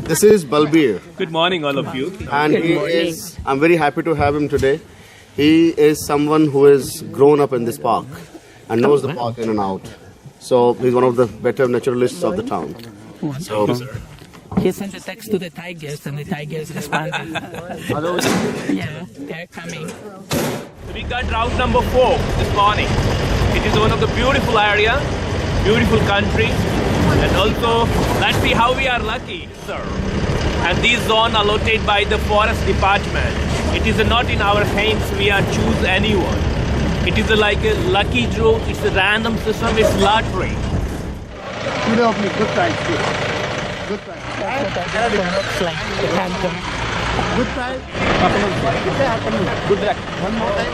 This is Balbir. Good morning, all of you. And I'm very happy to have him today. He is someone who has grown up in this park and knows the park in and out. So he's one of the better naturalists of the town. So, he sent a text to the tigers and the tigers responded. Yeah, they're coming. We got route number 4 this morning. It is one of the beautiful area, beautiful country, and also let's see how we are lucky, sir. And this zone allotted by the forest department. It is not in our hands. We are choose anyone. It is like a lucky draw. It's a random system. It's lottery. Good time. Good time. Looks like the panther. Good time. Good luck. One more time.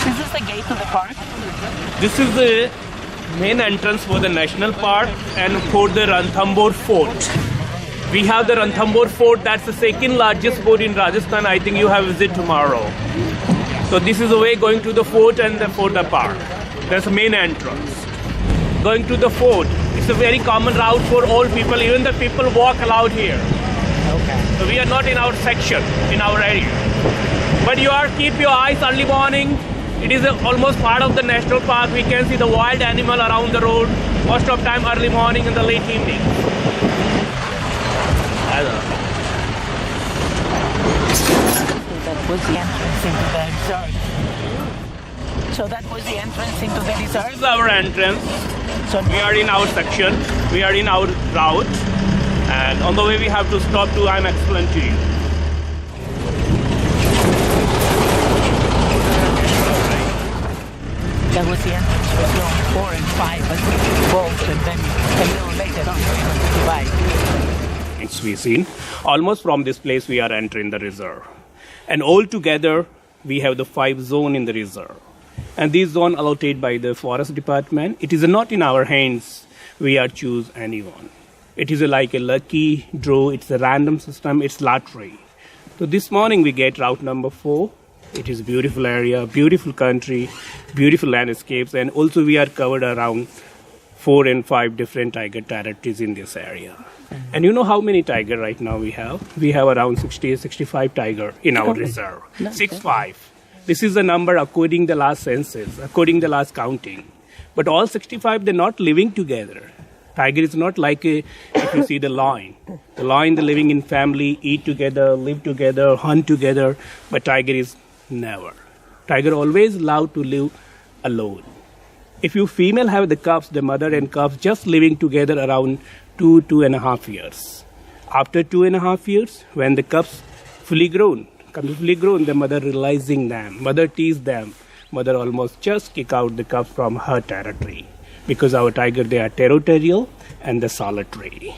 Is this the gate to the park? This is the main entrance for the national park and for the Ranthambhore Fort. We have the Ranthambhore Fort. That's the second largest fort in Rajasthan. I think you have visit tomorrow. So this is the way going to the fort and for the park. That's the main entrance. Going to the fort, it's a very common route for all people. Even the people walk allowed here. Okay. So we are not in our section, in our area. But keep your eyes early morning. It is almost part of the national park. We can see the wild animal around the road. Most of time early morning and the late evening. That was the entrance into the resort. So that was the entrance into the resort? This is our entrance. So we are in our section. We are in our route. And on the way we have to stop to explain to you. That was the entrance for zone 4 and 5, but both, and then a little later on, It's we seen. Almost from this place we are entering the reserve. And all together we have the 5 zone in the reserve. And this zone allotted by the forest department. It is not in our hands. We are choose anyone. It is like a lucky draw. It's a random system. It's lottery. So this morning we get route number 4. It is a beautiful area, beautiful country, beautiful landscapes, and also we are covered around 4 and 5 different tiger territories in this area. And you know how many tiger right now we have? We have around 65 tiger in our reserve. 65. This is the number according the last census, according the last counting. But all 65, they're not living together. Tiger is not like if you see the lion. The lion, they're living in family, eat together, live together, hunt together. But tiger is never. Tiger always allowed to live alone. If you female have the cubs, the mother and cubs just living together around 2.5 years. After 2.5 years, when the cubs fully grown, the mother realizing them, mother tease them, mother almost just kick out the cubs from her territory. Because our tiger, they are territorial and the solitary.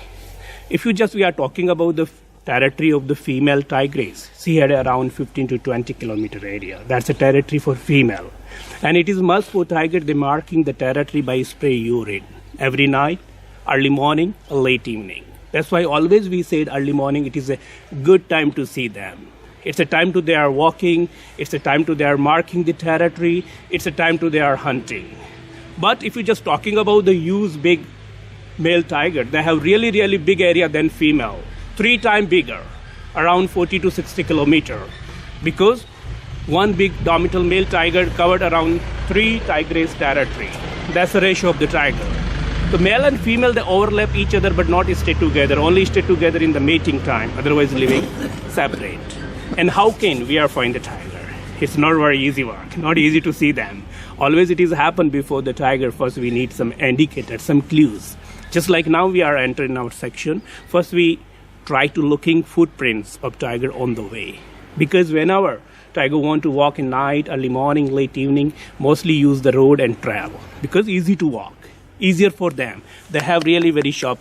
If we are talking about the territory of the female tigress, she had around 15 to 20 kilometer area. That's a territory for female. And it is must for tiger, they marking the territory by spray urine. Every night, early morning, late evening. That's why always we said early morning, it is a good time to see them. It's a time to they are walking. It's a time to they are marking the territory. It's a time to they are hunting. But if you're just talking about the huge big male tiger, they have really, really big area than female. 3 times bigger, around 40 to 60 kilometer. Because one big dominant male tiger covered around 3 tigress territory. That's the ratio of the tiger. The male and female, they overlap each other but not stay together. Only stay together in the mating time, otherwise living separate. And how can we find the tiger? It's not very easy work, not easy to see them. Always it is happen before the tiger. First we need some indicators, some clues. Just like now we are entering our section. First we try to looking footprints of tiger on the way. Because whenever tiger want to walk in night, early morning, late evening, mostly use the road and travel. Because easy to walk, easier for them. They have really very sharp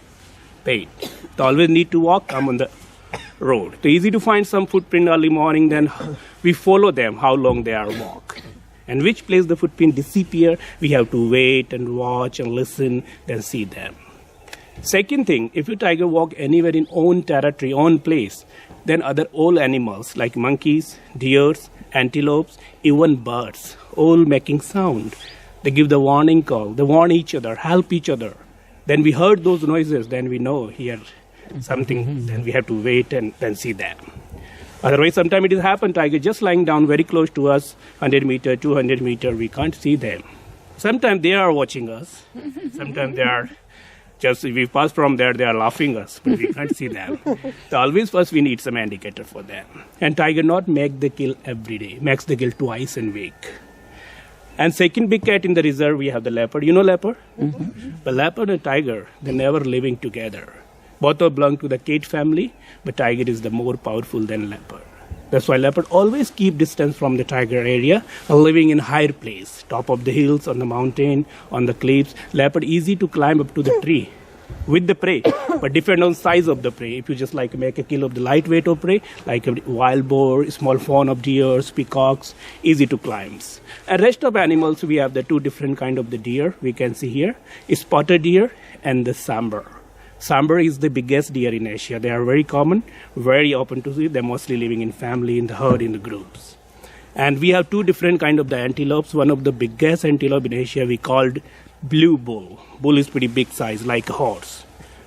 pain. They always need to walk, come on the road. It's easy to find some footprint early morning, then we follow them, how long they are walk. And which place the footprint disappear, we have to wait and watch and listen, then see them. Second thing, if you tiger walk anywhere in own territory, own place, then other all animals like monkeys, deers, antelopes, even birds, all making sound. They give the warning call, they warn each other, help each other. Then we heard those noises, then we know here something, then we have to wait and then see that. Otherwise, sometimes it has happened, tiger just lying down very close to us, 100 meter, 200 meter, we can't see them. Sometimes they are watching us. Sometimes they are just, if we pass from there, they are laughing us, but we can't see them. So always first we need some indicator for them. And tiger not make the kill every day, makes the kill twice in week. And second big cat in the reserve, we have the leopard. You know leopard? The leopard and tiger, they're never living together. Both are belong to the cat family, but tiger is the more powerful than leopard. That's why leopard always keep distance from the tiger area, living in higher place, top of the hills, on the mountain, on the cliffs. Leopard easy to climb up to the tree with the prey, but depend on size of the prey. If you just like make a kill of the lightweight of prey, like a wild boar, small fawn of deers, peacocks, easy to climb. And rest of animals, we have the two different kind of the deer we can see here, spotted deer and the sambar. Sambar is the biggest deer in Asia. They are very common, very open to see. They're mostly living in family, in the herd, in the groups. And we have two different kind of the antelopes. One of the biggest antelope in Asia we called blue bull. Bull is pretty big size, like a horse.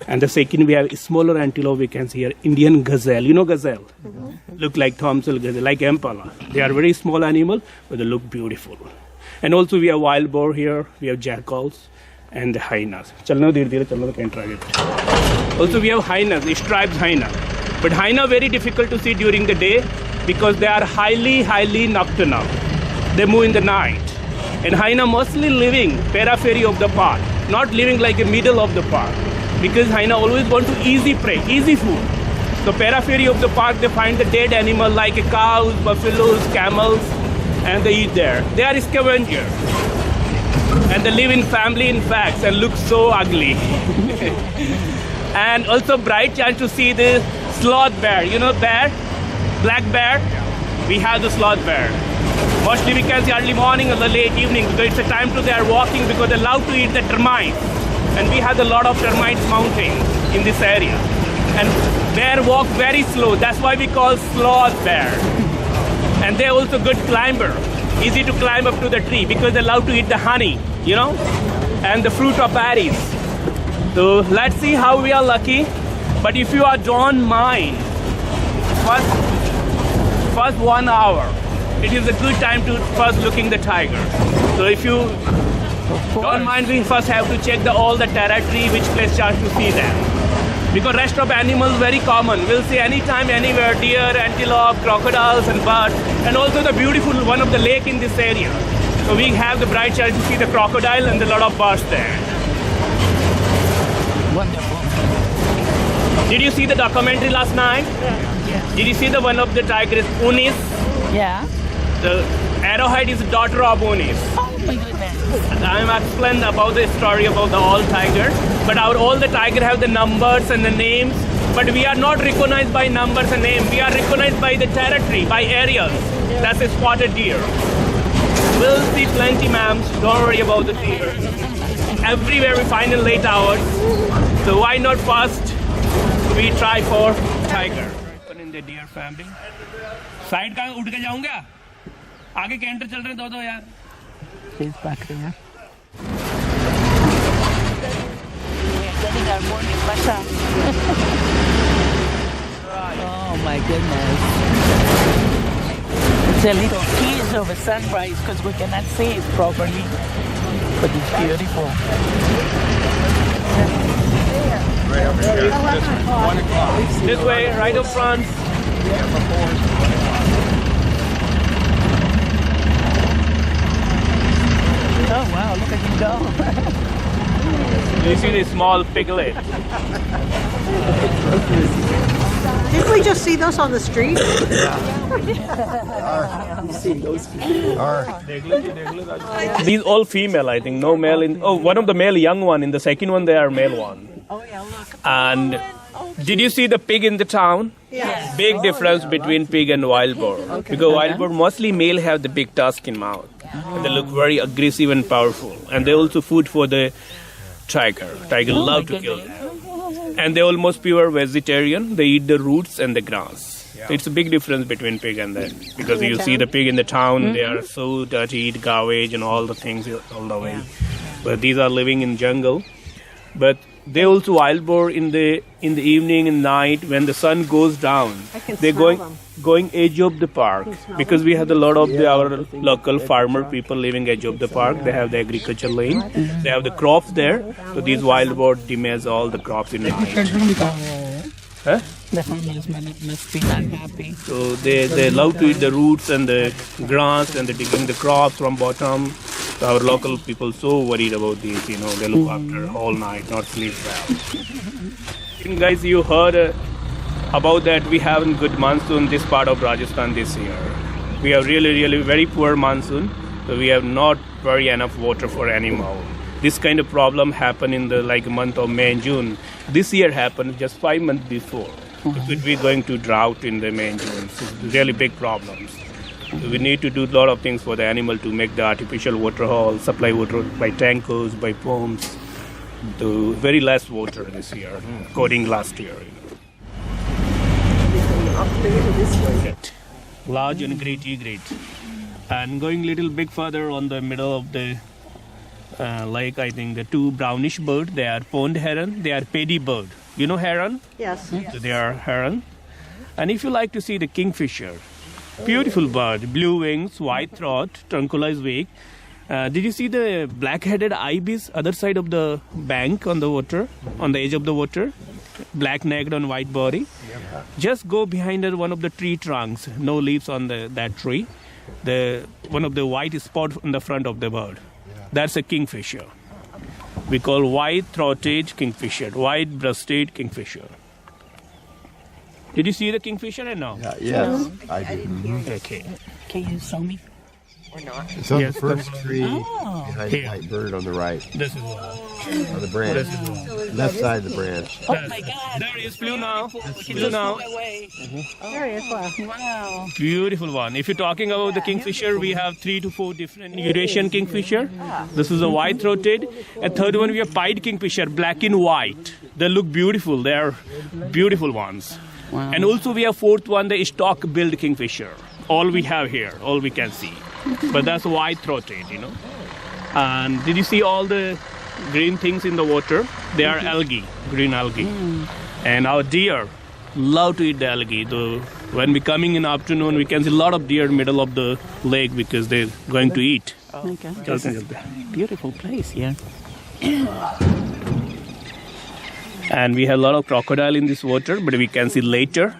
And the second we have a smaller antelope we can see here, Indian gazelle. You know gazelle? Look like Thompson gazelle, like impala. They are very small animal, but they look beautiful. And also we have wild boar here. We have jackals. And the hyenas. Also we have hyenas, striped hyena. But hyena very difficult to see during the day because they are highly nocturnal. They move in the night. And hyena mostly living periphery of the park, not living like a middle of the park. Because hyena always want to easy prey, easy food. So periphery of the park they find the dead animal like cows, buffaloes, camels, and they eat there. They are scavengers. And they live in family in packs and look so ugly. And also bright chance to see the sloth bear. You know bear? Black bear? We have the sloth bear. Mostly we can see early morning or the late evening because it's a time to they are walking because they love to eat the termites. And we have a lot of termites mounting in this area. And bear walk very slow. That's why we call sloth bear. And they're also good climber. Easy to climb up to the tree because they love to eat the honey, you know, and the fruit of berries. So let's see how we are lucky. But if you are don't mind, first 1 hour, it is a good time to first looking the tiger. So if you don't mind, we first have to check all the territory, which place chance to see them. Because rest of animals very common. We'll see anytime, anywhere, deer, antelope, crocodiles and birds. And also the beautiful one of the lake in this area. So we have the bright chance to see the crocodile and a lot of birds there. Wonderful. Did you see the documentary last night? Yeah. Did you see the one of the tigers, Unis? Yeah. The arrowhead is the daughter of Unis. Oh my goodness. I'm explaining about the story about the all tigers. But all the tiger have the numbers and the names. But we are not recognized by numbers and names. We are recognized by the territory, by areas. That's a spotted deer. We'll see plenty, ma'am. Don't worry about the deer. Everywhere we find in late hours. So why not first we try for tiger? In the deer family. Side का उठ के जाऊँगा? आगे canter चल रहे दो यार. He's back there. Getting our morning massage. Oh my goodness. It's a little tease of a sunrise because we cannot see it properly. But it's beautiful. Right over here. This 1 o'clock. This way, right up front. Oh wow, look at him go. You see this small piglet. Didn't we just see those on the street? These all female, I think. No male in. Oh, one of the male young one. In the second one, they are male one. Oh yeah, look. And did you see the pig in the town? Yes. Big difference between pig and wild boar. Because wild boar mostly male have the big tusk in mouth. And they look very aggressive and powerful. And they also food for the tiger. Tiger love to kill them. And they're almost pure vegetarian. They eat the roots and the grass. So it's a big difference between pig and that. Because you see the pig in the town, they are so dirty, eat garbage and all the things all the way. But these are living in jungle. But they also wild boar in the evening and night when the sun goes down. They're going edge of the park because we have a lot of our local farmer people living edge of the park. They have the agriculture lane. They have the crops there. So these wild boar damage all the crops in night. Huh? The farmers must be unhappy. So they love to eat the roots and the grass and they're digging the crops from bottom. So our local people so worried about this, they look after all night, not sleep well. Guys, you heard about that we have a good monsoon this part of Rajasthan this year. We have really very poor monsoon, so we have not very enough water for animal. This kind of problem happened in the month of May and June. This year happened just 5 months before. It could be going to drought in the May and June. So really big problems. So we need to do a lot of things for the animal to make the artificial water hole, supply water by tankers, by pumps. To very less water this year, according last year. Large and great egret. And going a little bit further on the middle of the lake, I think the two brownish birds, they are pond heron, they are paddy bird. You know heron? Yes. So they are heron. And if you like to see the kingfisher, beautiful bird, blue wings, white throat, turquoise wing. Did you see the black-headed ibis other side of the bank on the water, on the edge of the water? Black necked on white body. Just go behind one of the tree trunks, no leaves on that tree. One of the white spot on the front of the bird. That's a kingfisher. We call white-throated kingfisher, white-breasted kingfisher. Did you see the kingfisher or no? Yes, I did. Okay. Can you show me? It's on Yes. the first tree Oh. behind the white bird on the right, This is one. on the branch, left side of the branch. Oh my God! There is blue now. He Blue just now. flew away. There he is. Wow. Wow. Beautiful one. If you're talking about the kingfisher, we have 3 to 4 different Eurasian kingfisher. This is a white-throated. A third one, we have pied kingfisher, black and white. They look beautiful. They are beautiful ones. Wow. And also we have fourth one, the stock-billed kingfisher. All we have here, all we can see. But that's white-throated, And did you see all the green things in the water? They are algae, green algae. And our deer love to eat the algae. When we coming in the afternoon, we can see a lot of deer in the middle of the lake because they're going to eat. Oh my God. This is a beautiful place here. And we have a lot of crocodile in this water, but we can see later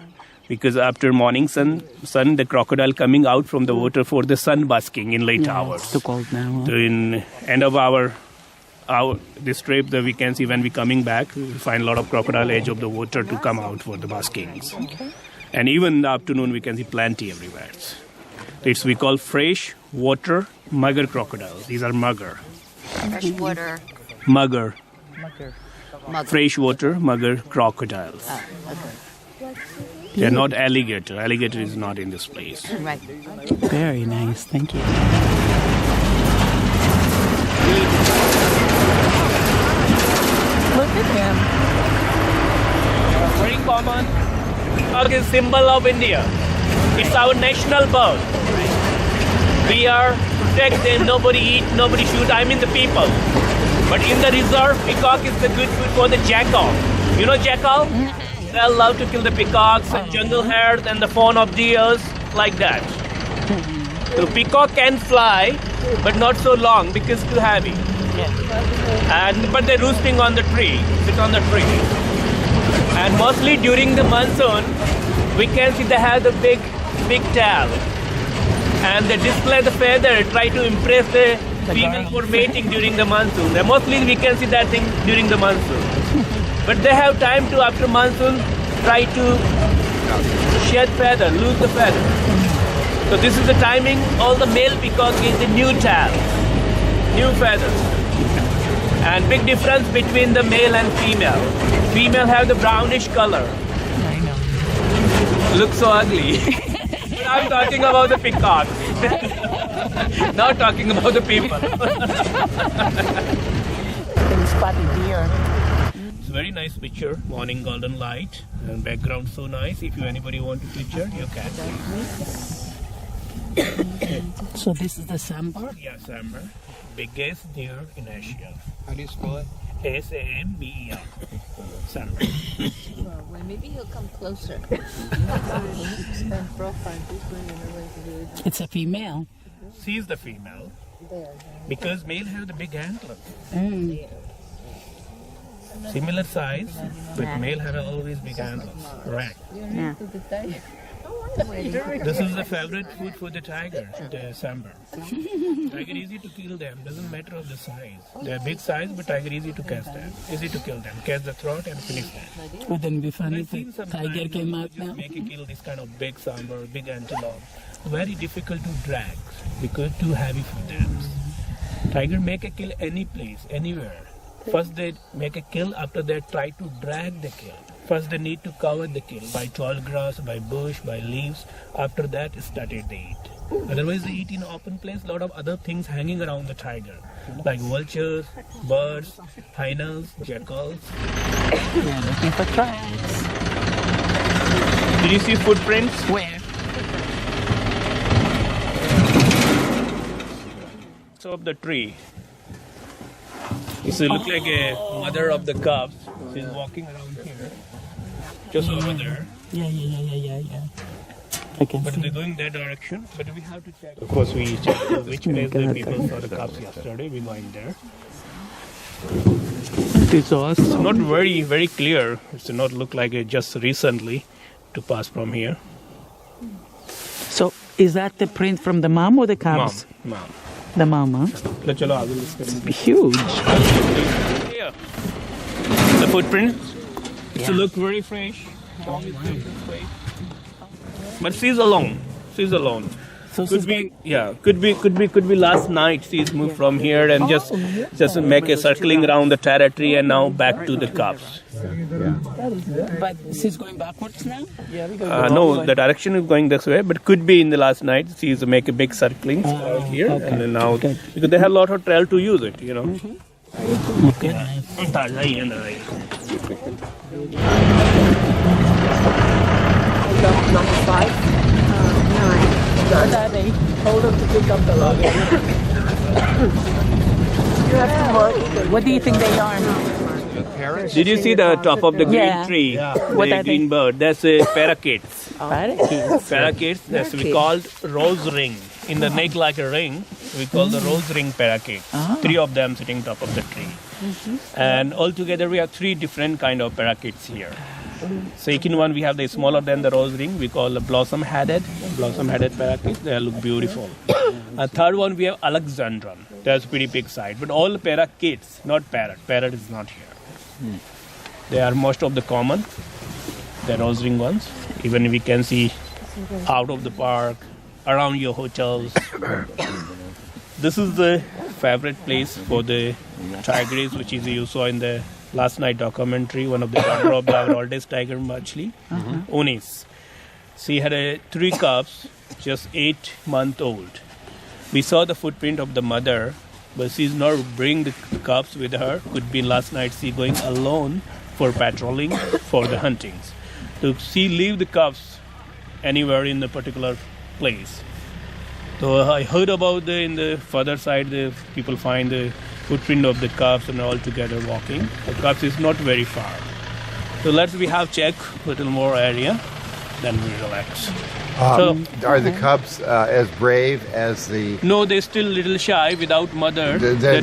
because after morning sun, the crocodile coming out from the water for the sun basking in late hours. It's too cold now. So in end of this trip that we can see when we coming back, we find a lot of crocodile edge of the water to come out for the baskings. Okay. And even in the afternoon we can see plenty everywhere. We call fresh water mugger crocodiles. These are mugger. Freshwater Mugger. mugger. Freshwater mugger crocodiles. Okay. They're not alligator. Alligator is not in this place. Right. Very nice. Thank you. Look at him. Very common. Peacock is symbol of India. It's our national bird. We are protect them. Nobody eat, nobody shoot. I mean the people. But in the reserve, peacock is the good food for the jackal. You know jackal? They love to kill the peacocks and jungle hares and the fawn of deers like that. So peacock can fly, but not so long because it's too heavy. But they're roosting on the tree, sit on the tree. And mostly during the monsoon, we can see they have the big tail. And they display the feather, try to impress the female for mating during the monsoon. Mostly we can see that thing during the monsoon. But they have time to, after monsoon, try to shed feather, lose the feather. So this is the timing, all the male peacock is the new tail, new feathers. And big difference between the male and female. Female have the brownish color. I know. Looks so ugly. But I'm talking about the peacock. Not talking about the people. Can spot the deer. It's a very nice picture, morning golden light, and background so nice. If anybody want to picture, you can. So this is the Sambar? Yeah, Sambar, biggest deer in Asia. How do you spell it? Samber. Samber. Well, maybe he'll come closer. It's a female. She's the female because male have the big antlers. Similar size, but male have always big antlers. Right. Yeah. This is the favorite food for the tiger, the sambar. Tiger easy to kill them, doesn't matter of the size. They're big size, but tiger easy to catch them. Easy to kill them, catch the throat and finish them. Wouldn't be funny I've seen if some tiger times came they out just now. make you kill this kind of big sambar, big antelope. Very difficult to drag because too heavy for them. Tiger make a kill any place, anywhere. First they make a kill, after that try to drag the kill. First they need to cover the kill by tall grass, by bush, by leaves. After that started they eat. Otherwise they eat in open place, lot of other things hanging around the tiger. Like vultures, birds, hyenas, jackals. Yeah, looking for tracks. Did you see footprints? Where? So of the tree. You see, look like a mother of the cubs. She's walking around here. Just over there. Yeah. I can But see. they're going that direction. But we have to check. Of course, we check which place the people saw the cubs yesterday. We going there. It's not very, very clear. It's not look like it just recently to pass from here. So, is that the print from the mom or the cubs? Mom. The mom, huh? Chalo, I will explain. Huge. Here. The footprint. It look very fresh. But she's alone. She's alone. So Could be last night she's moved from here and just make a circling around the territory and now back to the cubs. But she's going backwards now? No, the direction is going this way, but could be in the last night she's make a big circling out here and then now because they have a lot of trail to use it, you know. Okay. Number 5? 9. Hold up to pick up the luggage. What do you think they are? Did you see the top of the green tree? What The are green bird. That's a parakeets. Parakeets. Parakeets. That's we called rose ring. In the neck like a ring, we call the rose ring parakeet. 3 of them sitting top of the tree. And altogether we have 3 different kind of parakeets here. Second one we have the smaller than the rose ring. We call the blossom-headed parakeets. They look beautiful. Third one we have Alexandron. That's pretty big size. But all parakeets, not parrot. Parrot is not here. They are most of the common. The rose ring ones. Even we can see out of the park, around your hotels. This is the favorite place for the tigers, which is you saw in the last night documentary. One of the daughter of our oldest tiger, Machli, Unis. She had 3 cubs, just 8-month old. We saw the footprint of the mother, but she's not bring the cubs with her. Could be last night she going alone for patrolling, for the huntings. So she leave the cubs anywhere in the particular place. So I heard about in the further side, the people find the footprint of the cubs and all together walking. The cubs is not very far. So we have check a little more area, then we relax. Are the cubs as brave as the? No, they're still little shy without mother. They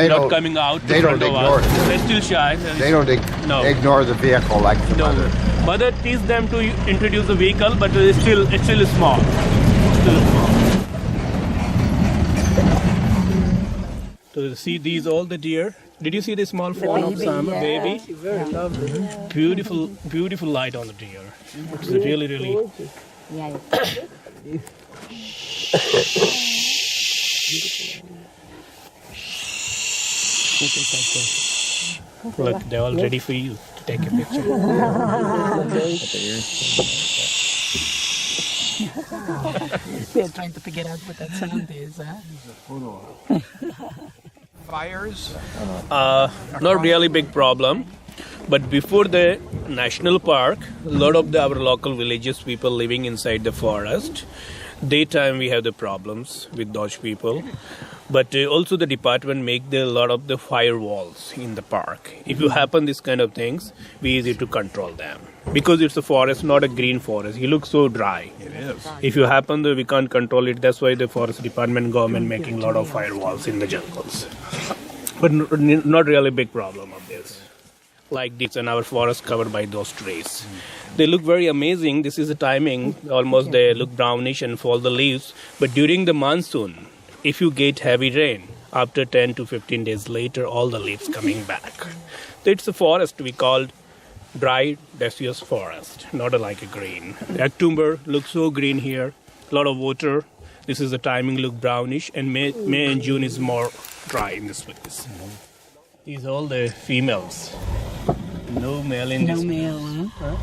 don't coming out. They in don't front of ignore. us. They're still shy. They don't ignore the vehicle like the mother. Mother teaches them to introduce the vehicle, but it's still small. So see these all the deer. Did you see the small fawn of Sambar baby? Very lovely. Beautiful light on the deer. It's really. Look, they're all ready for you to take a picture. They're trying to figure out what that sound is, huh? Fires? Not really big problem. But before the national park, a lot of our local villages, people living inside the forest, Daytime we have the problems with Dodge people, but also the department make a lot of the firewalls in the park. If you happen this kind of things, be easy to control them. Because it's a forest, not a green forest. It looks so dry. It is. If you happen that we can't control it, that's why the forest department government making a lot of firewalls in the jungles. But not really big problem of this. Like this and our forest covered by those trees. They look very amazing. This is the timing. Almost they look brownish and fall the leaves. But during the monsoon, if you get heavy rain, after 10 to 15 days later, all the leaves coming back. So it's a forest we called dry deciduous forest, not like a green. October looks so green here, a lot of water. This is the timing look brownish, and May and June is more dry in this place. These are all the females. No male in this. No male, huh?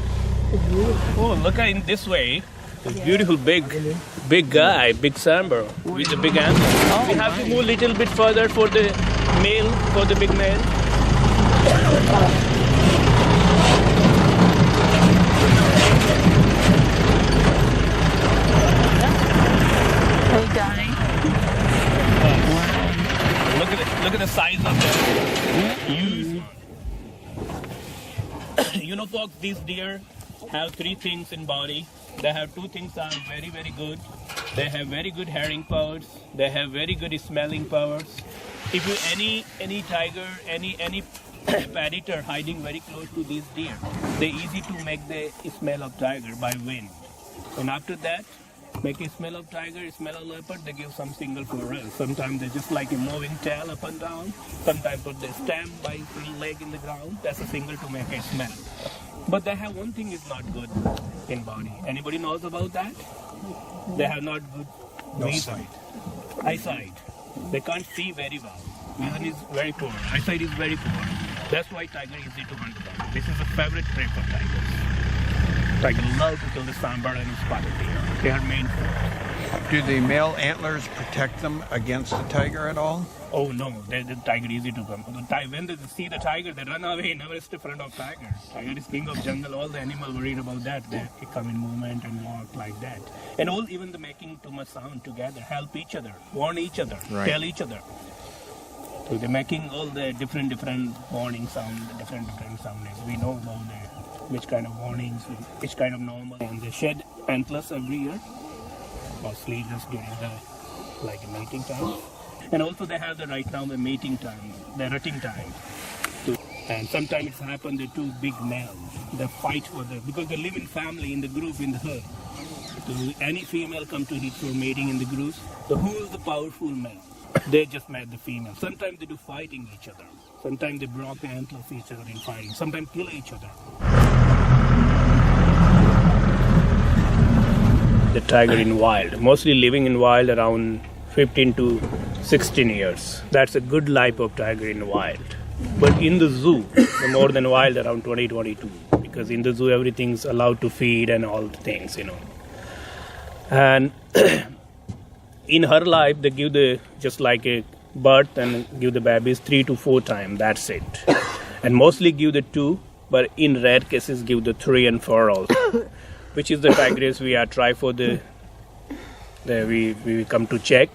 Oh, look at in this way. This beautiful big guy, big Sambar with the big antlers. We have to move a little bit further for the male, for the big male. Hey, darling. Look at the size of them. Huge. You know, folks, these deer have three things in body. They have two things are very, very good. They have very good hearing powers. They have very good smelling powers. If you any tiger, any predator hiding very close to these deer, they easy to make the smell of tiger by wind. And after that, make a smell of tiger, smell of leopard, they give some single forest. Sometimes they just like a moving tail up and down. Sometimes put the stem by leg in the ground. That's a single to make a smell. But they have one thing is not good in body. Anybody knows about that? They have not good eyesight. They can't see very well. Vision is very poor. Eyesight is very poor. That's why tiger is easy to hunt them. This is a favorite prey for tigers. Tiger love to kill the sambar and spotted deer. They are main food. Do the male antlers protect them against the tiger at all? Oh no, the tiger is easy to come. When they see the tiger, they run away, never stay in front of tiger. Tiger is king of jungle, all the animals worried about that. They come in movement and walk like that. And all even the making too much sound together, help each other, warn each other, tell each other. So they're making all the different warning sound, different sounds. We know about which kind of warnings, which kind of normal. And they shed antlers every year, mostly just during the mating time. And also they have right now the mating time, the rutting time. And sometimes it's happened the two big males, they fight for because they live in family, in the group, in the herd. So any female come to it for mating in the groups, so who is the powerful male? They just met the female. Sometimes they do fighting each other. Sometimes they block the antlers each other in fighting. Sometimes kill each other. The tiger in wild, mostly living in wild around 15 to 16 years. That's a good life of tiger in wild. But in the zoo, the more than wild around 20-22, because in the zoo everything's allowed to feed and all the things, And in her life, they give just like a birth and give the babies 3 to 4 times. That's it. And mostly give the 2, but in rare cases give the 3 and 4 also. Which is the tigress we are try for we come to check.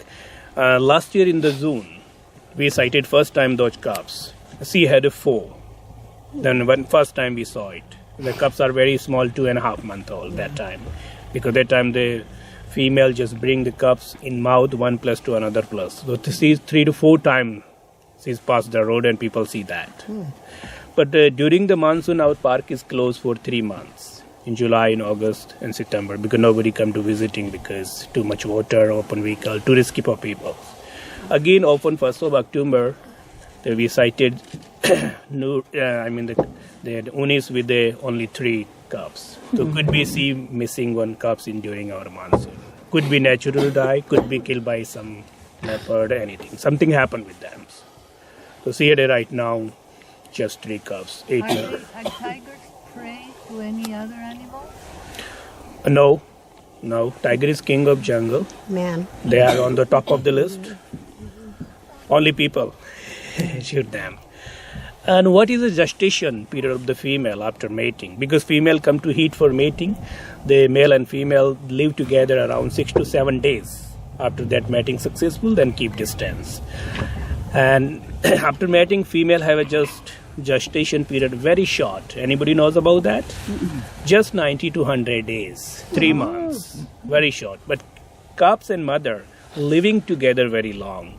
Last year in the June, we sighted first time those cubs. She had a 4. Then when first time we saw it, the cubs are very small, 2.5 month old that time, because that time the female just bring the cubs in mouth, one plus to another plus. So to see 3 to 4 times she's passed the road and people see that. But during the monsoon, our park is closed for 3 months. In July, in August, and September, because nobody come to visiting because too much water, open vehicle, too risky for people. Again, open 1st of October, we sighted the unis with the only 3 cubs. So could be see missing 1 cubs during our monsoon. Could be natural die, could be killed by some leopard, anything. Something happened with them. So see it right now, just 3 cubs, 8 years. Are tigers prey to any other animal? No. Tiger is king of jungle. Man. They are on the top of the list. Only people shoot them. And what is the gestation period of the female after mating? Because female come to heat for mating, the male and female live together around 6 to 7 days. After that mating successful, then keep distance. And after mating, female have a gestation period very short. Anybody knows about that? Just 90 to 100 days, 3 months, very short. But cubs and mother living together very long.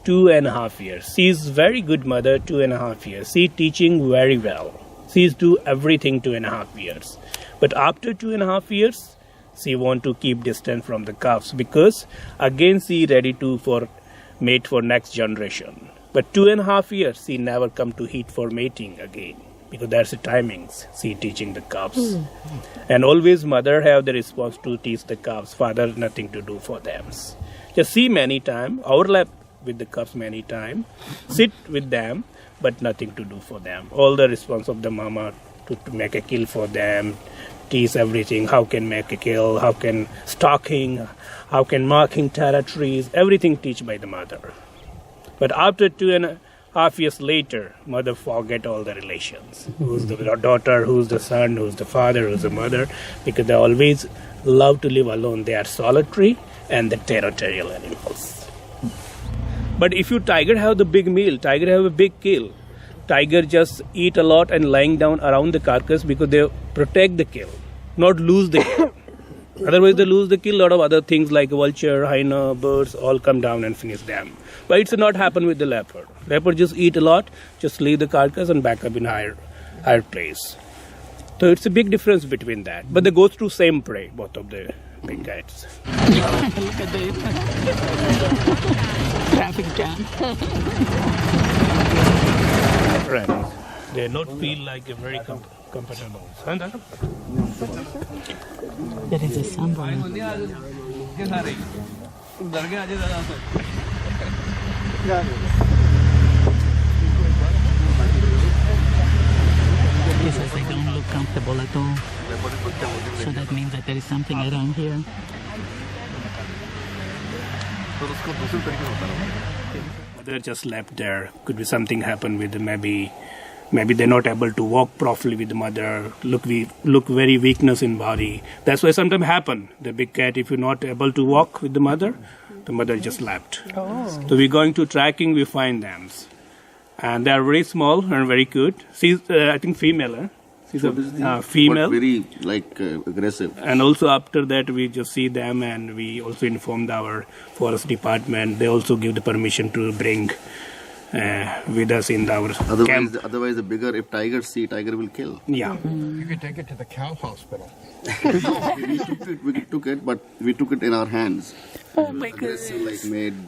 2.5 years. She is very good mother, 2.5 years. She teaching very well. She is do everything 2.5 years. But after 2.5 years, she want to keep distance from the calves because again she ready to for mate for next generation. But 2.5 years, she never come to heat for mating again because that's the timings she teaching the calves. And always mother have the response to teach the calves. Father nothing to do for them. Just see many time overlap with the cubs many times, sit with them, but nothing to do for them. All the response of the mama to make a kill for them, teach everything, how can make a kill, how can stalking, how can marking territories, everything teach by the mother. But after 2.5 years later, mother forget all the relations. Who's the daughter, who's the son, who's the father, who's the mother, because they always love to live alone. They are solitary and the territorial animals. But if you tiger have the big meal, tiger have a big kill. Tiger just eat a lot and lying down around the carcass because they protect the kill, not lose the kill. Otherwise they lose the kill, lot of other things like vulture, hyena, birds all come down and finish them. But it's not happen with the leopard. Leopard just eat a lot, just leave the carcass and back up in higher place. So it's a big difference between that. But they go through same prey, both of the big cats. Look at this. Traffic jam. Right. They not feel like a very comfortable. There is a Sambar. He says they don't look comfortable at all. So that means that there is something around here. They're just left there. Could be something happen with them. Maybe they're not able to walk properly with the mother. Look very weakness in body. That's why sometimes happen. The big cat, if you're not able to walk with the mother just left. So we're going to tracking. We find them, and they are very small and very cute. She's I think female. Huh? She's a female. But very aggressive. And also after that we just see them, and we also informed our forest department. They also give the permission to bring with us in our camp. Otherwise, the bigger, if tiger see, tiger will kill. Yeah. You could take it to the cow hospital. we took it, but we took it in our hands. Oh my goodness. Like made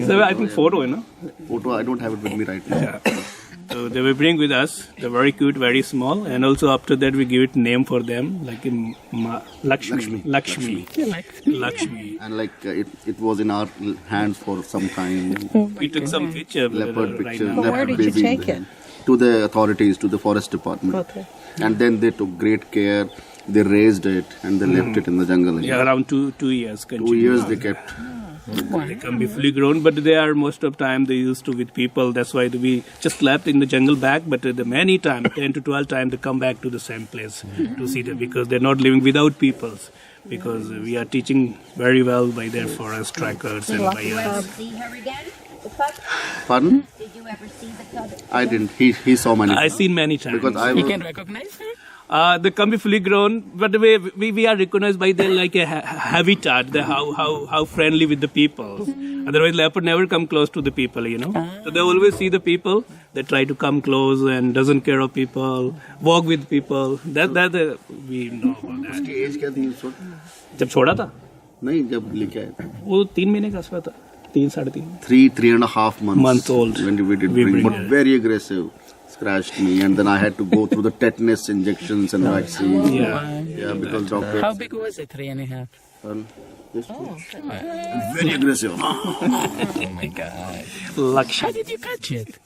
So I think photo, you know. photo. I don't have it with me right now. Yeah. So they will bring with us. They're very cute, very small, and also after that we give it name for them, like Lakshmi. And like it was in our hands for some time. We took some picture. Leopard right picture. now. Where did you take it? To the authorities, to the forest department. Okay. And then they took great care. They raised it and they left it in the jungle. Yeah, around 2 years. 2 years they kept. They can be fully grown, but they are most of time they used to with people. That's why we just left in the jungle back. But the many times, 10 to 12 times, they come back to the same place to see them because they're not living without peoples. Because we are teaching very well by their forest trackers and by us. See her again? The pup? Pardon? Did you ever see the pup? I didn't. He saw many. I seen many times. Because I You was, can recognize her? They can be fully grown, but the way we are recognized by their like a habitat, how friendly with the people. Otherwise, leopard never come close to the people, you know. So they always see the people. They try to come close and doesn't care of people, walk with people. That we know about that. उसकी as क्या थी उस वक्त? जब छोड़ा था, नहीं जब लेके आए थे. वो 3 महीने का आसपास था, 3 साढ़े 3. 3.5 months. Month old. When we did bring, but very aggressive. Scratched me, and then I had to go through the tetanus injections and vaccines. Yeah, because doctor. How big was it? 3.5. Very aggressive. Oh my God. How did you catch it?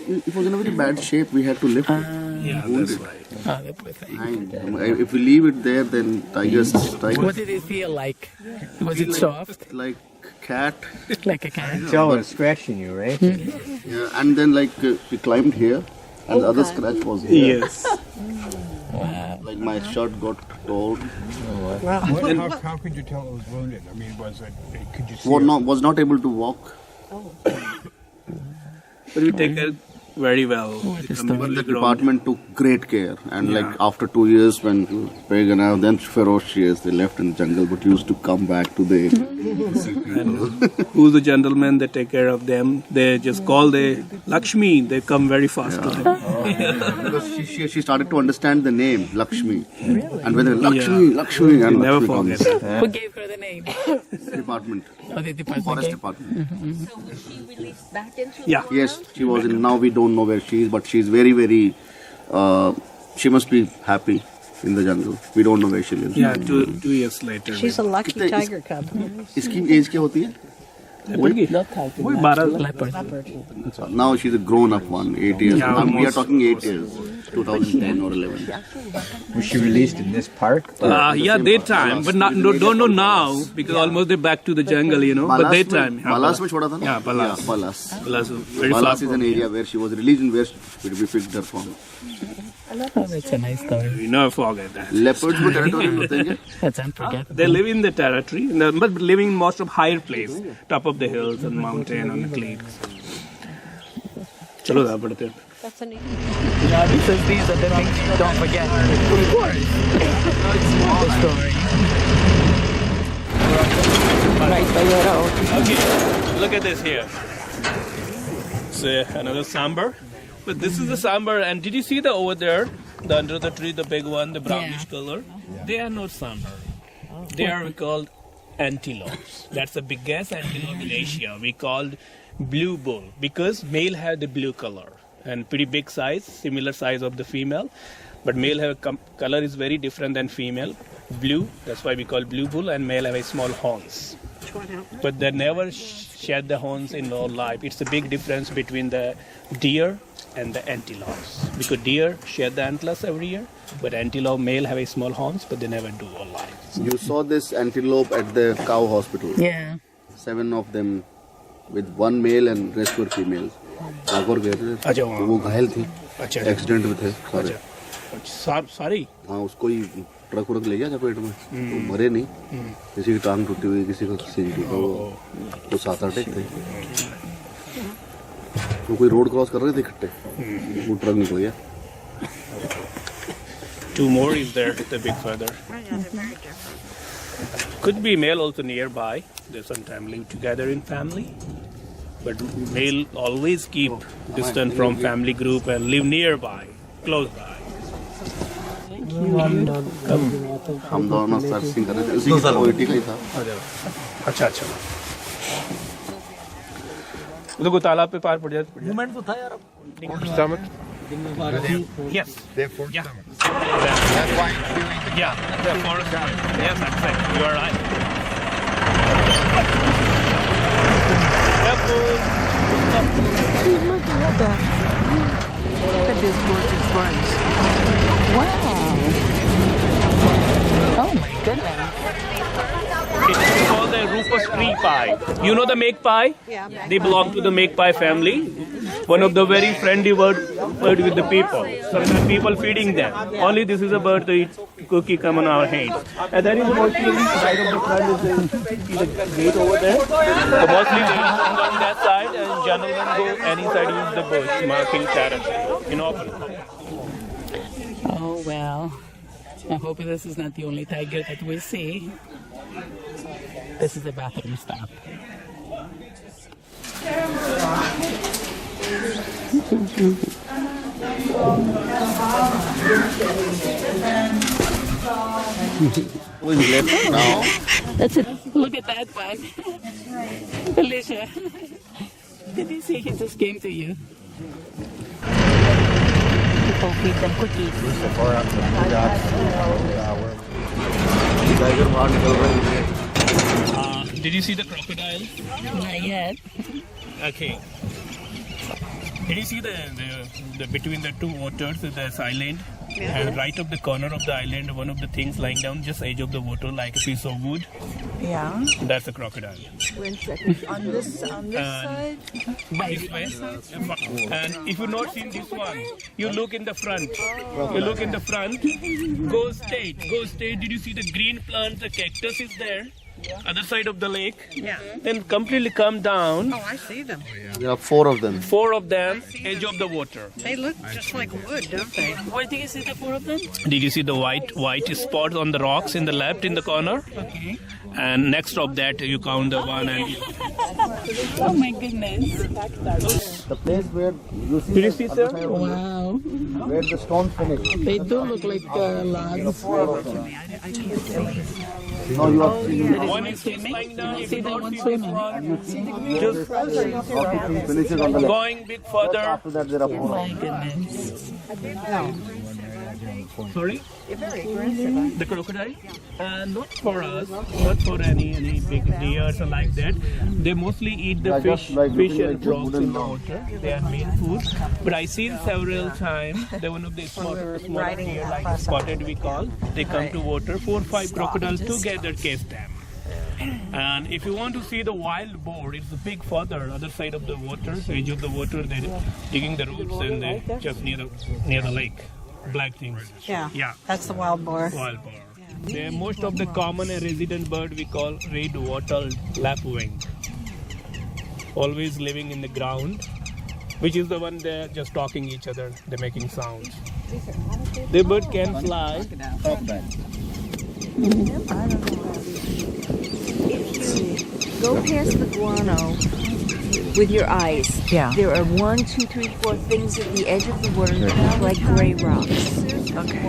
It was in a very bad shape. We had to lift it. Yeah, that's right. Oh, the poor thing. And if we leave it there, then tigers. What did it feel like? Was it soft? Like cat. Like a cat. Tell it's scratching you, right? Yeah, and then like we climbed here, and the other scratch was here. Yes. Like my shirt got torn. How could you tell it was wounded? I mean, could you see Was not able to walk. But we take care very well. But the department took great care, and like after 2 years, when Peg and I, then ferocious, they left in the jungle, but used to come back to the. And who's the gentleman that take care of them? They just call the Lakshmi. They come very fast to them. Because she started to understand the name Lakshmi, and when they Lakshmi, and never Lakshmi forget. Who gave her the name? Department, Oh, the department. forest gave- department. So was she released back into Yeah. Yes, she was in. Now we don't know where she is, but she's very, very. She must be happy in the jungle. We don't know where she lives. Yeah, 2 years later. She's a lucky Kitte- tiger cub. इसकी as क्या होती है? वही 12 Leopard. Now she's a grown-up one, 8 years. Yeah, We are almost. talking 8 years, 2010 or 11. Was she released in this park? yeah, daytime, but not, don't know now because almost they're back to the jungle, you know. But daytime. Balas में छोड़ा था ना? Yeah, Balas. Yeah, Balas. Balas, very far Balas is from an area where she was released and where we picked her from. Oh, that's a nice story. We never forget that. Leopards में territory होते हैं क्या? That's unforgettable. They live in the territory, but living in most of higher place, top of the hills and mountain and the cliffs. चलो आगे बढ़ते हैं. That's an He says these are the things you don't forget. Of course. The story. Right by your own. Okay, look at this here. It's another sambar. But this is the sambar, and did you see the over there, the under the tree, the big one, the brownish color? They are not sambar. They are called antelopes. That's the biggest antelope in Asia. We called blue bull because male have the blue color and pretty big size, similar size of the female, but male have color is very different than female. Blue, that's why we call blue bull, and male have a small horns. But they never shed the horns in all life. It's a big difference between the deer and the antelopes. Because deer shed the antlers every year, but antelope male have a small horns, but they never do all life. You saw this antelope at the cow hospital. Yeah. 7 of them with one male and rest were females. Nagaur गए थे, अच्छा, वहाँ। तो वो घायल थी, अच्छा। Accident में थे सारे। Sorry. हाँ, उसको ही ट्रक व्रक ले गया था पेट में, तो मरे नहीं, किसी की टांग टूटी हुई, किसी का सींग टूटा हुआ, तो 7-8 थे। तो कोई रोड क्रॉस कर रहे थे इकट्ठे, वो ट्रक निकल गया। 2 more is there, the big feather. Could be male also nearby. They sometimes live together in family. But male always keep distant from family group and live nearby, close by. हम दोनों searching कर रहे थे, उसी की quality का ही था। अच्छा अच्छा। देखो तालाब पे पार पड़ जाते। मूवमेंट तो था यार। stomach? Yes. They have four Yeah. stomachs. That's why it's doing Yeah. The forest. Yes, that's it. You are right. Look at this gorgeous buns. Wow. Oh my goodness. It's called the rufous tree pie. You know the magpie? Yeah. They belong to the magpie family. One of the very friendly bird with the people. Sometimes people feeding them. Only this is a bird to eat cookie come on our hands. And that is mostly right of the front is the gate over there. So mostly ladies come on that side and gentlemen go any side use the bush, marking territory in open. Oh well. I hope this is not the only tiger that we see. This is a bathroom stop. now That's it. Look at that one. Alicia. Did you see he just came to you? People feed them cookies. Tiger बाहर निकल रहे हैं। Did you see the crocodile? Not yet. Okay. Did you see the between the two waters, the island? And right up the corner of the island, one of the things lying down just edge of the water like a piece of wood. Yeah. That's a crocodile. On this side? This way. And if you've not seen this one, you look in the front. You look in the front. Go straight. Go straight. Did you see the green plant? The cactus is there. Other side of the lake. Yeah. Then completely come down. Oh, I see them. There are 4 of them. 4 of them, edge of the water. They look just like wood, don't they? Where do you see the 4 of them? Did you see the white spots on the rocks in the left in the corner? Okay. And next of that, you count the one and. Oh my goodness. The place where you see, Did you see, sir? Wow. where the stones finish. They do look like logs. No, you are seeing One is lying down. If See you that don't one see this swimming? one, just finishes on the left. going a bit further. After that, there are 4. My goodness. Sorry? The crocodile? Not for us, not for any big deers or like that. They mostly eat the Yeah, fish, just like fish looking and like the frogs wooden in the dog. water. They are main food. But I seen several times. They one of the smaller deer, like spotted we call. They come to water. 4 or 5 crocodiles together catch them. And if you want to see the wild boar, it's a big further other side of the water, edge of the water. They're digging the roots and they just near the lake. Black things. Yeah. Yeah. That's the wild boar. Wild boar. Most of the common and resident bird we call red-wattled lapwing. Always living in the ground, which is the one they're just talking each other. They're making sounds. The bird can fly. Go past the guano with your eyes. Yeah. There are 1, 2, 3, 4 things at the edge of the water that look like gray rocks. Okay.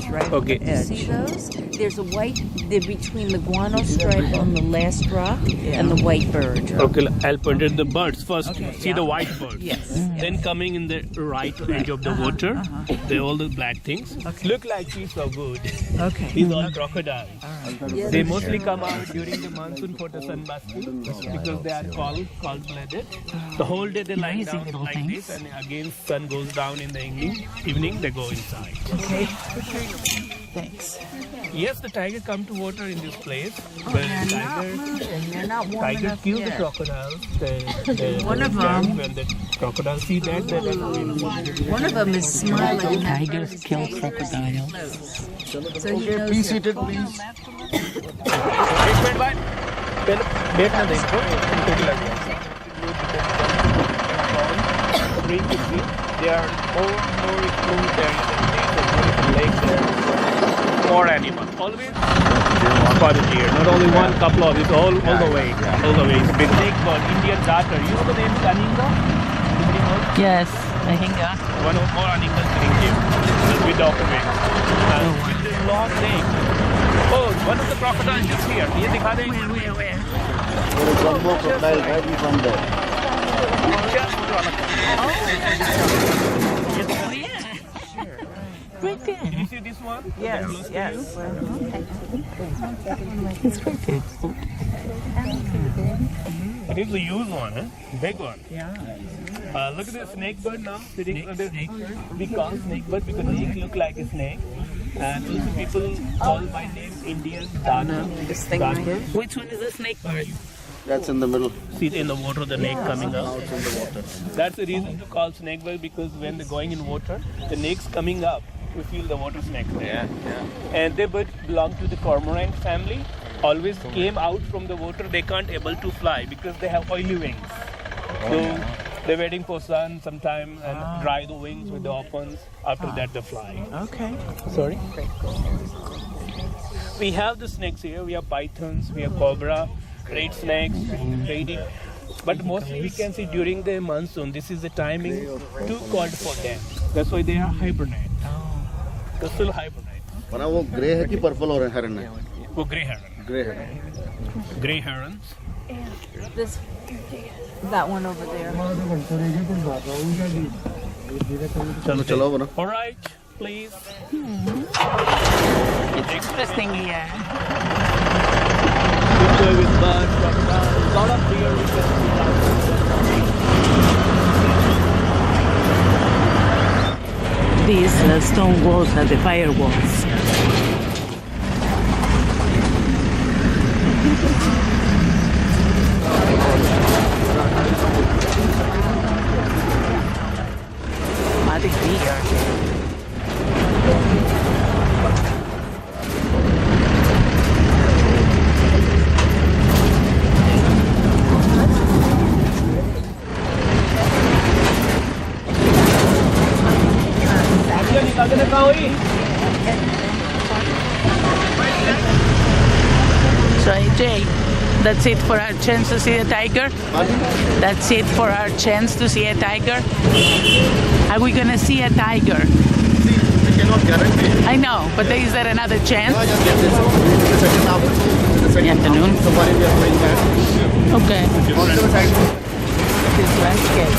Right Okay. on the edge. See those? There's a white. They're between the guano stripe on the last rock and the white bird. Okay, I'll point at the birds first. See the white bird. Yes. Then coming in the right edge of the water, they're all the black things. Look like piece of wood. Okay. These are crocodiles. They mostly come out during the monsoon for the sunbasking because they are cold-blooded. The whole day they lie Amazing down little like things. this, and again sun goes down in the evening they go inside. Okay. Thanks. Yes, the tiger come to water in this place, but They're not warm tiger enough kill the yet. crocodiles. One of them- When the crocodiles see that, they run away. One of them is smiling. Tigers kill crocodiles. So he knows Be seated, please. बैठना देखो They are more improved than the lakes and more animals. Always spotted deer. Not only one, couple of it, all the way. All the way. It's a big lake called Indian darter. You know the name Kaninga? Anybody know? Yes, I think One of more animals sitting here with the wings. And with this long neck. Oh, one of the crocodiles is here. ये दिखा दें. Where? There is one more crocodile right in front there. Oh, yeah. Right there. Did you see this one? Yes, yes. It is a huge one, huh? Big one. Yeah. Look at the snake bird now sitting on the snake bird. We call snake bird because it looks like a snake. And also people call my name Indian Dana. Which one is the snake bird? That's in the middle. See in the water the snake coming out. That's the reason to call snake bird because when they're going in water, the snake's coming up. We feel the water snake there. And they bird belong to the cormorant family. Always came out from the water. They can't able to fly because they have oily wings. So they're waiting for sun sometime and dry the wings with the opens. After that they fly. Okay. Sorry? We have the snakes here. We have pythons, we have cobra, red snakes, red. But mostly we can see during the monsoon, this is the timing too cold for them. That's why they are hibernate. They still hibernate. बना वो grey है कि purple और हेरन है? वो grey heron. Grey है. Grey herons. That one over there. चलो चलो बना. All right, please. It's interesting here. Enjoy with birds, crocodiles, lot of deer we can see. These The stone walls are the firewalls. Muddy deer. So AJ, that's it for our chance to see a tiger? That's it for our chance to see a tiger? Are we gonna see a tiger? We cannot guarantee. I know, but is there another chance? No, just get this. The second afternoon. The second Afternoon? safari we are going back. Okay. On to the side. This landscape.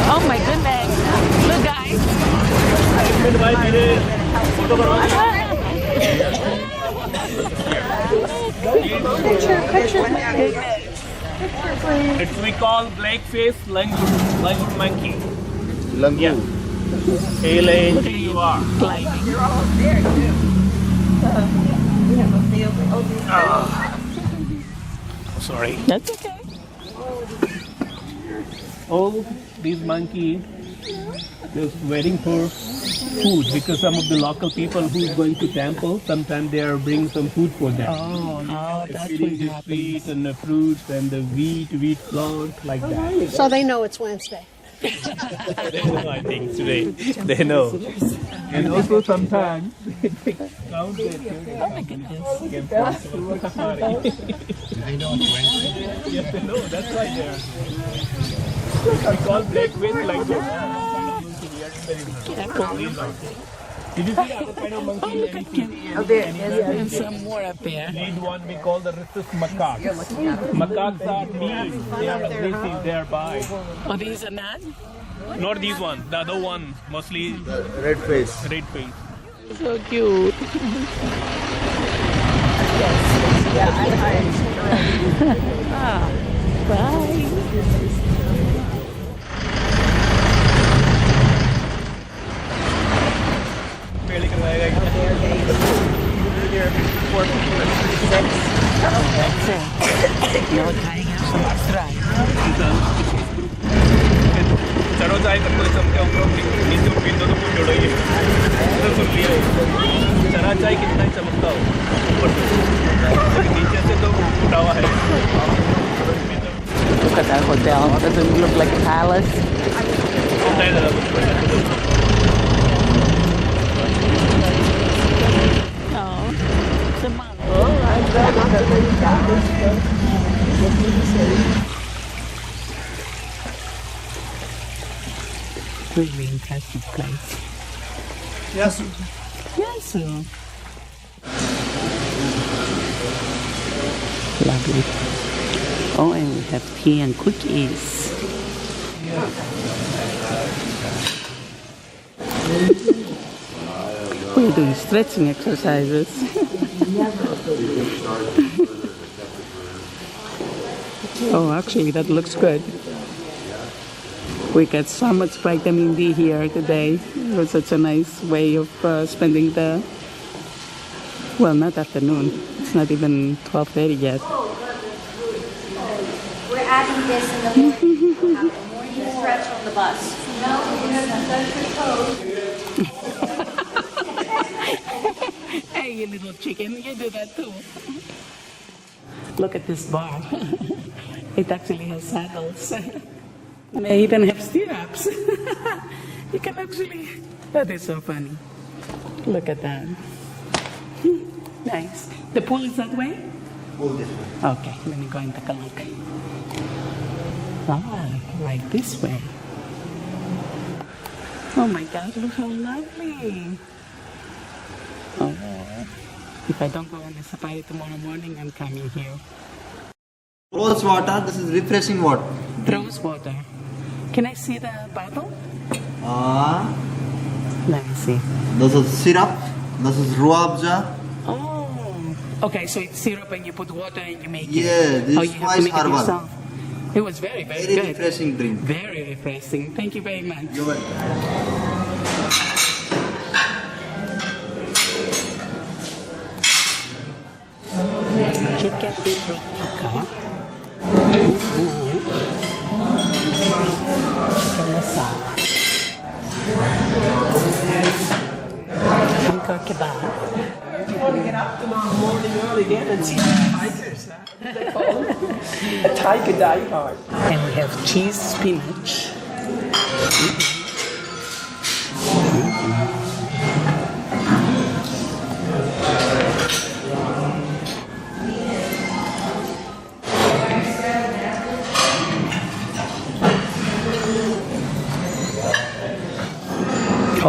Oh my goodness. Look guys. It's we call black-faced langur monkey. Langur. Yeah. L-A-N-G-U-R. Sorry. That's okay. All these monkeys just waiting for food because some of the local people who is going to temple, sometimes they are bringing some food for them. Oh, that's Feeding what the happens. sweet and the fruits and the wheat flour like that. So they know it's Wednesday. They know, I think today they know. And also sometimes they count their children. Oh my goodness. Do they know it's Wednesday? Yes, they know. That's why they are. We call black wings like this. Did you see other kind of monkey? And some more up there. Lead one we call the rhesus macaques. Macaques are mean. They are aggressive. They are big. Oh, these are not? Not these ones. The other one, mostly Red face. red face. So cute. Bye. Barely करवाएगा No tigers, so let's try. चलो जाए तब कोई समझे ऊपर नीचे पिंडो तो पूछ जोड़ोगे तो सुन लिया चना चाय कितना ही चमकता हो ऊपर से नीचे से तो उठा हुआ है Look at that hotel. Doesn't it look like a palace? होता है जरा Oh, it's a mountain. Really impressive place. Yes. Yes. Lovely. Oh, and we have tea and cookies. We're doing stretching exercises. Oh, actually, that looks good. We got so much vitamin D here today. It was such a nice way of spending the, well, not afternoon. It's not even 12:30 yet. We're adding this in the morning. We'll have a morning stretch on the bus. No, we're going to touch your toes. Hey, you little chicken, you do that too. Look at this bar. It actually has saddles. And they even have stirrups. You can actually, that is so funny. Look at that. Nice. The pool is that way? Pool this way. Okay, let me go and take a look. Ah, right this way. Oh my gosh, look how lovely. Oh, if I don't go on the safari tomorrow morning, I'm coming here. Rose water, this is refreshing water. Rose water. Can I see the bottle? Let me see. This is syrup, this is ruabja. Oh, okay, so it's syrup and you put water and you make it. Yeah, this oh, is you have to make it herbal. yourself. It was very, very, Very good. refreshing drink. Very refreshing. Thank you very much. You're welcome. Chicken beetroot tikka. Chicken masala. Angkor kebab. You want to get up tomorrow morning early again and see the tigers, huh? They call them. A tiger diehard. And we have cheese spinach.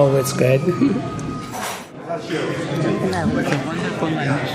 Oh, it's good. That was a wonderful lunch.